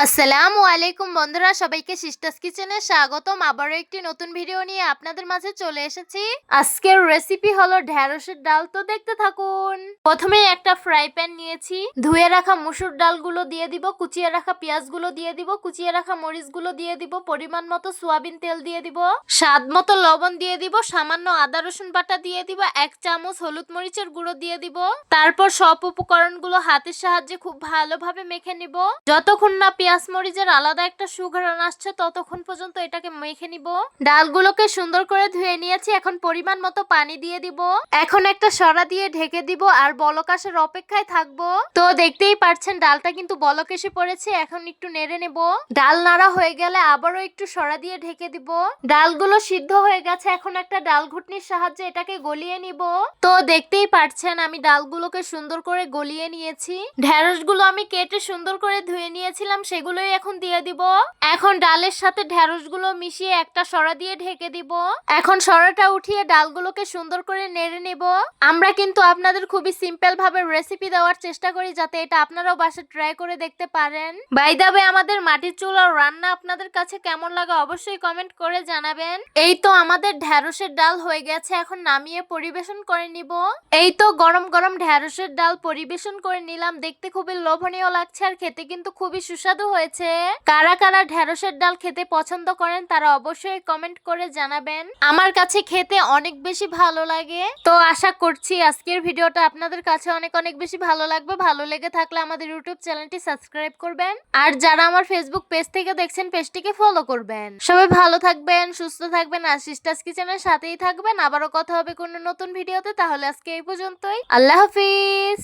আসসালামু আলাইকুম বন্ধুরা, সবাইকে সিস্টার্স কিচেনে স্বাগতম। আবারও একটি নতুন ভিডিও নিয়ে আপনাদের মাঝে চলে এসেছি। আজকের রেসিপি হলো ঢেঁড়সের ডাল, তো দেখতে থাকুন। প্রথমে একটা ফ্রাই প্যান নিয়েছি, ধুয়ে রাখা মসুর ডালগুলো দিয়ে দিব, কুচিয়ে রাখা পেঁয়াজগুলো দিয়ে দিব, কুচিয়ে রাখা মরিচগুলো দিয়ে দিব, পরিমাণ মতো সয়াবিন তেল দিয়ে দিব, স্বাদ মতো লবণ দিয়ে দিব, সামান্য আদা রসুন বাটা দিয়ে দিব, 1 চামচ হলুদ মরিচের গুঁড়ো দিয়ে দিব। তারপর সব উপকরণগুলো হাতের সাহায্যে খুব ভালোভাবে মেখে নিব। যতক্ষণ না পেঁয়াজ মরিচের আলাদা একটা সুঘ্রাণ আসছে ততক্ষণ পর্যন্ত এটাকে মেখে নিব। ডালগুলোকে সুন্দর করে ধুয়ে নিয়েছি, এখন পরিমাণ মতো পানি দিয়ে দিব। এখন একটা সরা দিয়ে ঢেকে দিব আর বলক আসার অপেক্ষায় থাকবো। তো দেখতেই পাচ্ছেন ডালটা কিন্তু বলক এসে পড়েছে, এখন একটু নেড়ে নেব। ডাল নাড়া হয়ে গেলে আবারও একটু সরা দিয়ে ঢেকে দিব। ডালগুলো সিদ্ধ হয়ে গেছে, এখন একটা ডাল ঘুটনির সাহায্যে এটাকে গলিয়ে নিব। তো দেখতেই পাচ্ছেন আমি ডালগুলোকে সুন্দর করে গলিয়ে নিয়েছি। ঢেঁড়সগুলো আমি কেটে সুন্দর করে ধুয়ে নিয়েছিলাম, সেগুলোই এখন দিয়ে দিব। এখন ডালের সাথে ঢেঁড়সগুলো মিশিয়ে একটা সরা দিয়ে ঢেকে দিব। এখন সরাটা উঠিয়ে ডালগুলোকে সুন্দর করে নেড়ে নেব। আমরা কিন্তু আপনাদের খুবই সিম্পল ভাবে রেসিপি দেওয়ার চেষ্টা করি, যাতে এটা আপনারাও বাসায় ট্রাই করে দেখতে পারেন। বাই দ্য ওয়ে, আমাদের মাটির চুলার রান্না আপনাদের কাছে কেমন লাগে অবশ্যই কমেন্ট করে জানাবেন। এই তো আমাদের ঢেঁড়সের ডাল হয়ে গেছে, এখন নামিয়ে পরিবেশন করে নিব। এই তো গরম গরম ঢেঁড়সের ডাল পরিবেশন করে নিলাম। দেখতে খুবই লোভনীয় লাগছে আর খেতে কিন্তু খুবই সুস্বাদু হয়েছে। কারা কারা ঢেঁড়সের ডাল খেতে পছন্দ করেন তারা অবশ্যই কমেন্ট করে জানাবেন। আমার কাছে খেতে অনেক বেশি ভালো লাগে। তো আশা করছি আজকের ভিডিওটা আপনাদের কাছে অনেক অনেক বেশি ভালো লাগবে। ভালো লেগে থাকলে আমাদের ইউটিউব চ্যানেলটি সাবস্ক্রাইব করবেন, আর যারা আমার ফেসবুক পেজ থেকে দেখছেন পেজটিকে ফলো করবেন। সবাই ভালো থাকবেন, সুস্থ থাকবেন আর সিস্টার্স কিচেনের সাথেই থাকবেন। আবারও কথা হবে কোনো নতুন ভিডিওতে। তাহলে আজকে এই পর্যন্তই। আল্লাহ হাফিজ।